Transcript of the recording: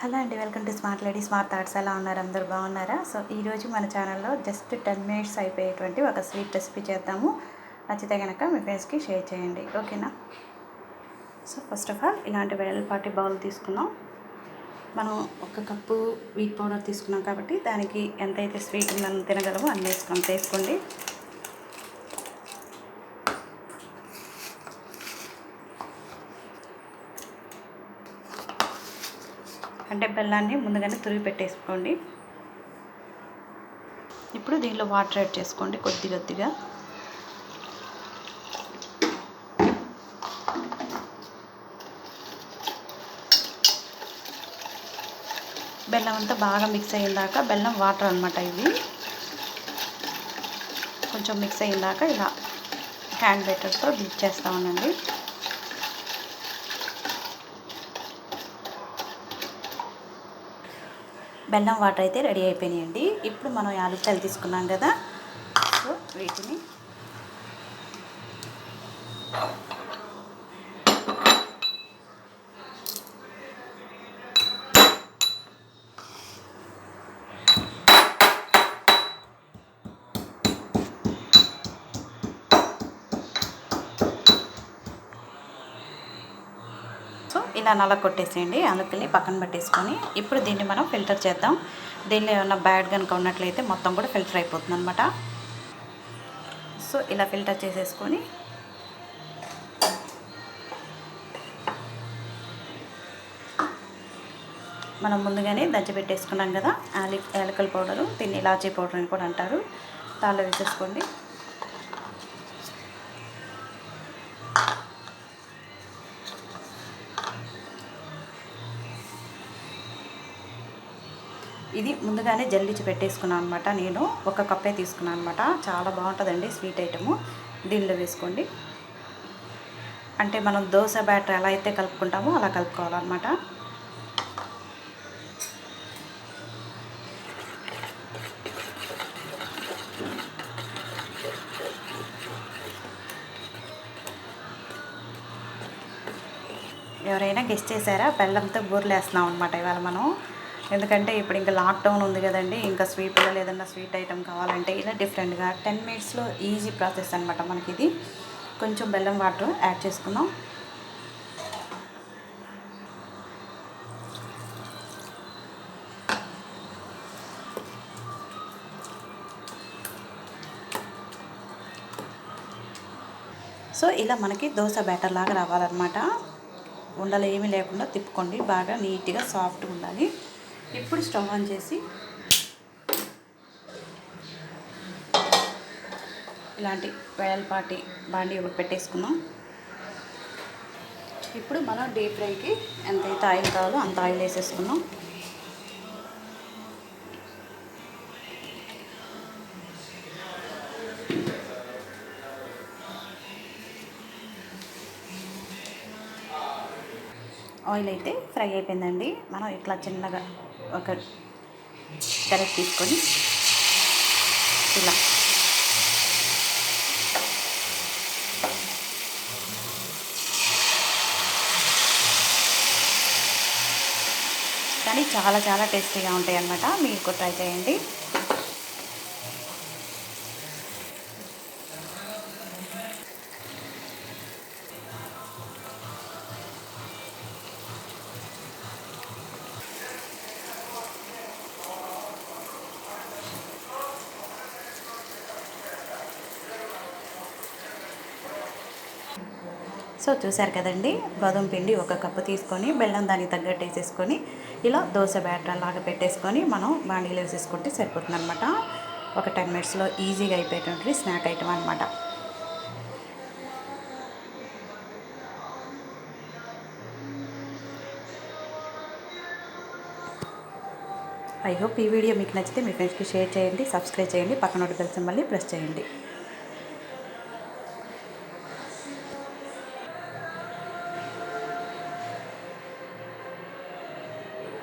Hello అండి, welcome to smart lady smart thoughts. ఎలా ఉన్నారు? అందరూ బాగున్నారా? సో ఈరోజు మన ఛానల్లో జస్ట్ 10 మినిట్స్ అయిపోయేటువంటి ఒక స్వీట్ రెసిపీ చేద్దాము. నచ్చితే కనుక మీ ఫ్రెండ్స్కి షేర్ చేయండి, ఓకేనా? సో ఫస్ట్ ఆఫ్ ఆల్ ఇలాంటి వెడల్పాటి బౌల్ తీసుకున్నాం. మనం ఒక కప్పు వీట్ పౌడర్ తీసుకున్నాం కాబట్టి దానికి ఎంతైతే స్వీట్ మనం తినగలమో అన్నీ వేసుకోండి. అంటే బెల్లాన్ని ముందుగానే తురిగి పెట్టేసుకోండి. ఇప్పుడు దీనిలో వాటర్ యాడ్ చేసుకోండి కొద్దిగా. బెల్లం అంతా బాగా మిక్స్ అయ్యేదాకా, బెల్లం వాటర్ అనమాట ఇది, కొంచెం మిక్స్ అయ్యేదాకా ఇలా హ్యాండ్ బెటర్తో బీట్ చేస్తూ ఉండండి. బెల్లం వాటర్ అయితే రెడీ అయిపోయినాయండి. ఇప్పుడు మనం యాలక్కాయలు తీసుకున్నాం కదా, సో వీటిని ఇలా నలగొట్టేసేయండి. యాలకుల్ని పక్కన పెట్టేసుకొని ఇప్పుడు దీన్ని మనం ఫిల్టర్ చేద్దాం. దీనిలో ఏమైనా బ్యాడ్ కనుక ఉన్నట్లయితే మొత్తం కూడా ఫిల్టర్ అయిపోతుంది అనమాట. సో ఇలా ఫిల్టర్ చేసేసుకొని మనం ముందుగానే దంచి పెట్టేసుకున్నాం కదా యాలకుల పౌడరు, దీన్ని ఇలాచీ పౌడర్ అని కూడా అంటారు, దానిలో వేసేసుకోండి. ఇది ముందుగానే జల్లించి పెట్టేసుకున్నాను అనమాట. నేను ఒక కప్పే తీసుకున్నాను అనమాట. చాలా బాగుంటుందండి స్వీట్ ఐటము. దీనిలో వేసుకోండి. అంటే మనం దోశ బ్యాటర్ ఎలా అయితే కలుపుకుంటామో అలా కలుపుకోవాలన్నమాట. ఎవరైనా గెస్ట్ చేశారా? బెల్లంతో బూరెలు వేస్తున్నాం అనమాట ఇవాళ మనం. ఎందుకంటే ఇప్పుడు ఇంకా లాక్డౌన్ ఉంది కదండి, ఇంకా స్వీట్ పిల్లలు ఏదన్నా స్వీట్ ఐటెం కావాలంటే ఇలా డిఫరెంట్గా 10 మినిట్స్లో ఈజీ ప్రాసెస్ అనమాట మనకి ఇది. కొంచెం బెల్లం వాటర్ యాడ్ చేసుకుందాం. సో ఇలా మనకి దోశ బ్యాటర్ లాగా రావాలన్నమాట. ఉండలు ఏమీ లేకుండా తిప్పుకోండి, బాగా నీట్గా సాఫ్ట్గా ఉండాలి. ఇప్పుడు స్టవ్ ఆన్ చేసి ఇలాంటి వెడల్పాటి బాండీ ఒకటి పెట్టేసుకుందాం. ఇప్పుడు మనం డీప్ ఫ్రైకి ఎంతైతే ఆయిల్ కావాలో అంత ఆయిల్ వేసేసుకుందాం. ఆయిల్ అయితే ఫ్రై అయిపోయిందండి. మనం ఇట్లా చిన్నగా ఒక గరిటె తీసుకొని ఇలా కానీ చాలా టేస్టీగా ఉంటాయి అన్నమాట. మీరు ట్రై చేయండి. సో చూసారు కదండి, గోధుమ పిండి ఒక కప్పు తీసుకొని బెల్లం దానికి తగ్గట్టు వేసేసుకొని ఇలా దోశ బ్యాటర్ లాగా పెట్టేసుకొని మనం బాండీలో వేసేసుకుంటే సరిపోతుంది అనమాట. ఒక 10 మినిట్స్లో ఈజీగా అయిపోయేటువంటి స్నాక్ ఐటమ్ అనమాట. ఐ హోప్ ఈ వీడియో మీకు నచ్చితే మీ ఫ్రెండ్స్కి షేర్ చేయండి, సబ్స్క్రైబ్ చేయండి, పక్కన బెల్ సింబల్ని ప్రెస్ చేయండి.